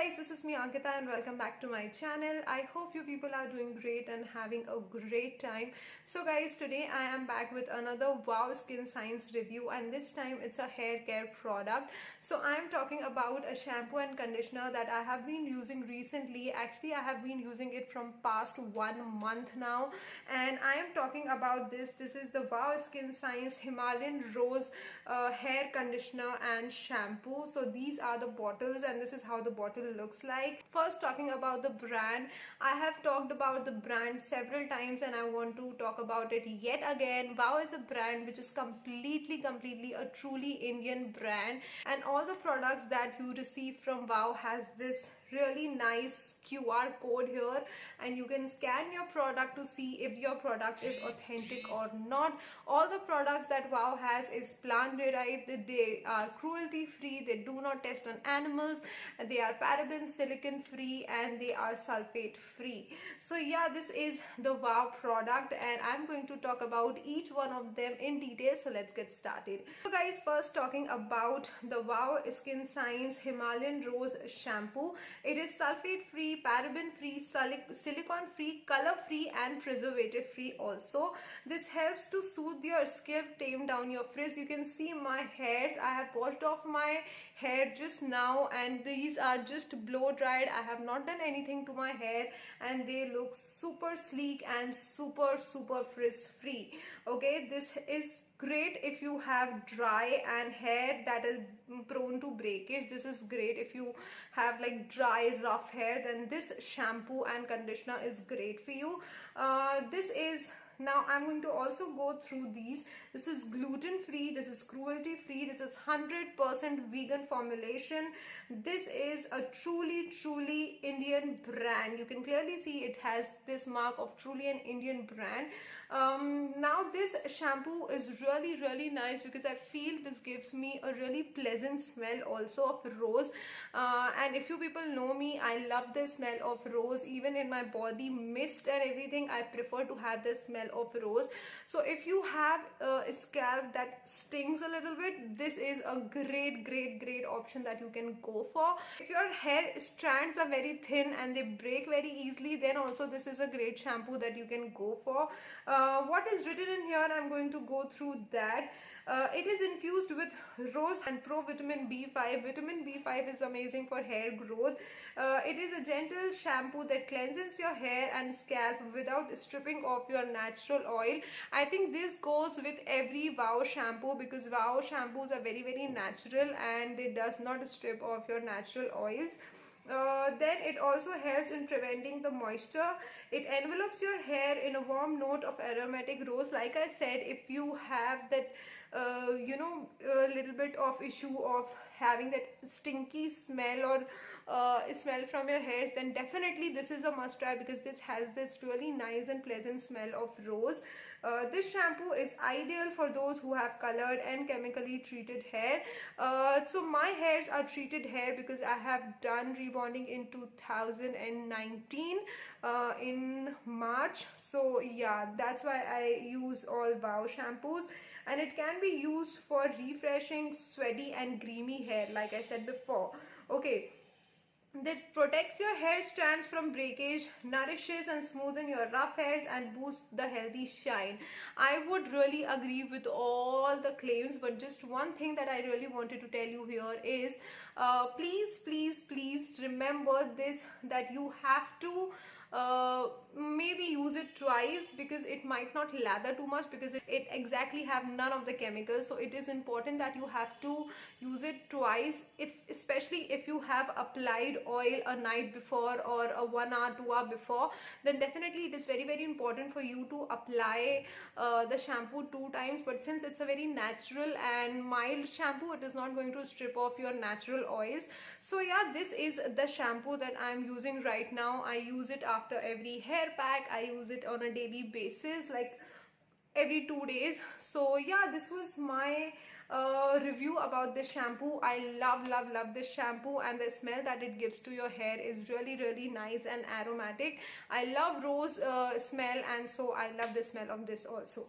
guys, this is me Ankita and welcome back to my channel. I hope you people are doing great and having a great time. So guys, today I am back with another Wow Skin Science review, and this time it's a hair care product. So I am talking about a shampoo and conditioner that I have been using recently. Actually, I have been using it from past 1 month now, and I am talking about this. This is the Wow Skin Science Himalayan Rose hair conditioner and shampoo. So these are the bottles and this is how the bottle looks like. First, talking about the brand, I have talked about the brand several times and I want to talk about it yet again. Wow is a brand which is completely a truly Indian brand, and all the products that you receive from Wow has this really nice QR code here, and you can scan your product to see if your product is authentic or not. All the products that Wow has is plant derived, they are cruelty free, they do not test on animals, they are paraben silicon free, and they are sulfate free. So yeah, this is the Wow product and I'm going to talk about each one of them in detail. So let's get started. So guys, first talking about the Wow Skin Science Himalayan Rose shampoo. It is sulfate free, paraben free, silicone free, color free and preservative free also. This helps to soothe your skin, tame down your frizz. You can see my hair. I have washed off my hair just now and these are just blow dried. I have not done anything to my hair and they look super sleek and super frizz free. Okay, this is great if you have dry and hair that is prone to breakage. This is great if you have like dry rough hair, then this shampoo and conditioner is great for you. This is, now I'm going to also go through these. This is gluten free, this is cruelty free, this is 100% vegan formulation. This is a truly Indian brand. You can clearly see it has this mark of truly an Indian brand. Now this shampoo is really nice because I feel this gives me a really pleasant smell also of rose, and if you people know me, I love the smell of rose. Even in my body mist and everything, I prefer to have the smell of rose. So if you have a scalp that stings a little bit, this is a great option that you can go for. If your hair strands are very thin and they break very easily, then also this is a great shampoo that you can go for. What is written in here, I'm going to go through that. It is infused with rose and pro vitamin B5. Vitamin B5 is amazing for hair growth. It is a gentle shampoo that cleanses your hair and scalp without stripping off your natural oil. I think this goes with every Wow shampoo because Wow shampoos are very natural and it does not strip off your natural oils. Then it also helps in preventing the moisture. It envelopes your hair in a warm note of aromatic rose. Like I said, if you have that a little bit of issue of having that stinky smell or smell from your hairs, then definitely this is a must try because this has this really nice and pleasant smell of rose. This shampoo is ideal for those who have colored and chemically treated hair. So my hairs are treated hair because I have done rebonding in 2019 in March. So yeah, that's why I use all Wow shampoos, and it can be used for refreshing sweaty and creamy hair like I said before. Okay, that protects your hair strands from breakage, nourishes and smoothen your rough hairs and boosts the healthy shine. I would really agree with all the claims, but just one thing that I really wanted to tell you here is please remember this, that you have to maybe use it twice because it might not lather too much because it exactly have none of the chemicals. So it is important that you have to use it twice, especially if you have applied oil a night before or a 1 hour 2 hour before, then definitely it is very important for you to apply the shampoo 2 times. But since it's a very natural and mild shampoo, it is not going to strip off your natural oils. So yeah, this is the shampoo that I'm using right now. I use it after every hair pack. I use it on a daily basis, like every 2 days. So yeah, this was my review about this shampoo. I love this shampoo, and the smell that it gives to your hair is really nice and aromatic. I love rose smell, and so I love the smell of this also.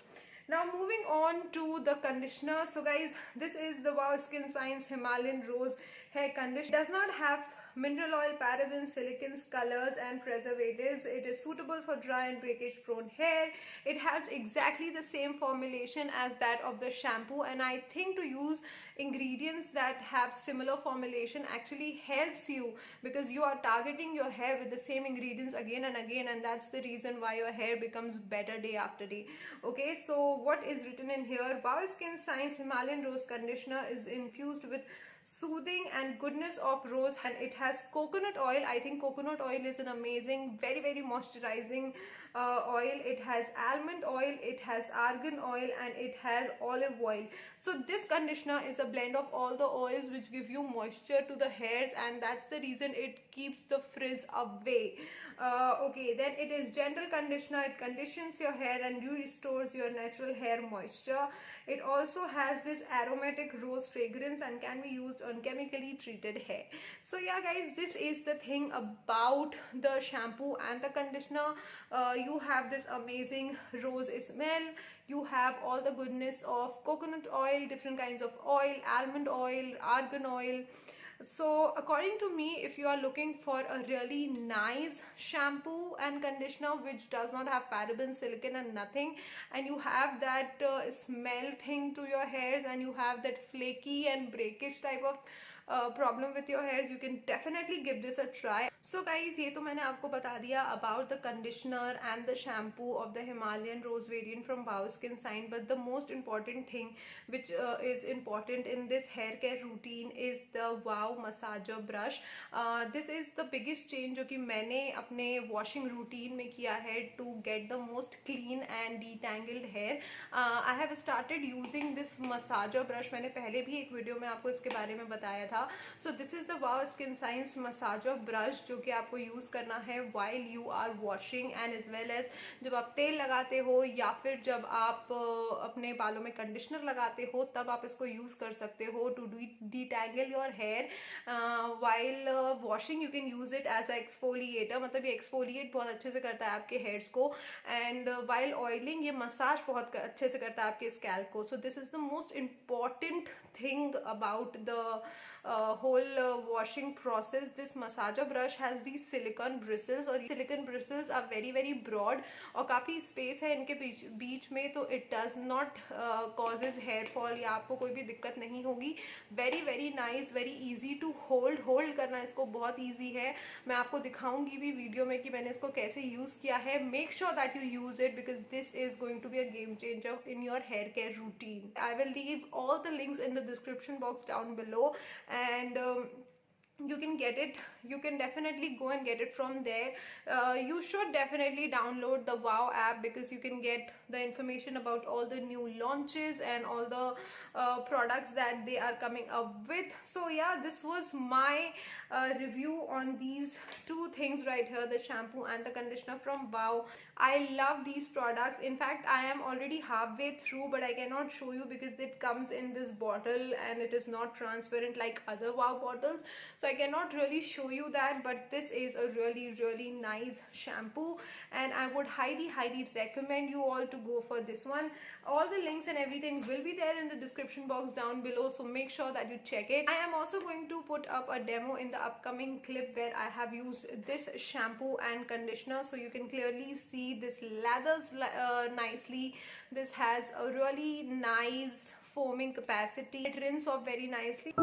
Now moving on to the conditioner. So guys, this is the Wow Skin Science Himalayan Rose hair conditioner. It does not have mineral oil, parabens, silicons, colors and preservatives. It is suitable for dry and breakage prone hair. It has exactly the same formulation as that of the shampoo, and I think to use ingredients that have similar formulation actually helps you, because you are targeting your hair with the same ingredients again and again, and that's the reason why your hair becomes better day after day. Okay, so what is written in here? Wow Skin Science Himalayan Rose Conditioner is infused with soothing and goodness of rose, and it has coconut oil. I think coconut oil is an amazing, very moisturizing oil. It has almond oil, it has argan oil, and it has olive oil. So this conditioner is a blend of all the oils which give you moisture to the hairs, and that's the reason it keeps the frizz away. Okay, then it is gentle conditioner. It conditions your hair and restores your natural hair moisture. It also has this aromatic rose fragrance and can be used on chemically treated hair. So yeah guys, this is the thing about the shampoo and the conditioner. You have this amazing rose smell, you have all the goodness of coconut oil, different kinds of oil, almond oil, argan oil. So according to me, if you are looking for a really nice shampoo and conditioner which does not have parabens, silicon and nothing, and you have that smell thing to your hairs, and you have that flaky and breakage type of problem with your hairs, you can definitely give this a try. So guys, ये तो मैंने आपको बता दिया about the conditioner and the shampoo of the Himalayan Rose variant from Wow Skin Sign. But the most important thing which is important in this hair care routine is the Wow Massager Brush. This is the biggest change जो कि मैंने अपने washing routine में किया है to get the most clean and detangled hair. I have started using this massager brush. मैंने पहले भी एक वीडियो में आपको इसके बारे में बताया था. So this is the Wow Skin Science massager brush जो कि आपको यूज करना है while you are washing and as well as जब आप तेल लगाते हो या फिर जब आप अपने बालों में कंडीशनर लगाते हो, तब आप इसको यूज कर सकते हो to detangle your hair. While washing you can use it as a exfoliator, मतलब ये exfoliate बहुत अच्छे से करता है आपके hairs को, and while oiling ये मसाज बहुत अच्छे से करता है आपके scalp को. So this is the most important thing about the whole washing process. This massager brush has these silicone bristles, और silicone bristles are very broad और काफी space है इनके बीच में, तो it does not causes hair fall या आपको कोई भी दिक्कत नहीं होगी. very nice, very easy to hold करना इसको बहुत easy है. मैं आपको दिखाऊंगी भी वीडियो में कि मैंने इसको कैसे यूज किया है. Make sure that you use it because this is going to be a game changer in your hair care routine. I will leave all the links in the description box down below, and you can get it. You can definitely go and get it from there. You should definitely download the Wow app because you can get the information about all the new launches and all the products that they are coming up with. So yeah, this was my review on these two things right here, the shampoo and the conditioner from Wow. I love these products. In fact, I am already halfway through, but I cannot show you because it comes in this bottle and it is not transparent like other Wow bottles, so I cannot really show you that. But this is a really nice shampoo, and I would highly recommend you all to go for this one. All the links and everything will be there in the description box down below, so make sure that you check it. I am also going to put up a demo in the upcoming clip where I have used this shampoo and conditioner, so you can clearly see this lathers nicely. This has a really nice foaming capacity. It rinses off very nicely.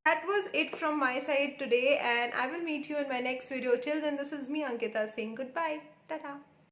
That was it from my side today, and I will meet you in my next video. Till then, this is me, Ankita, saying goodbye. Ta-ta.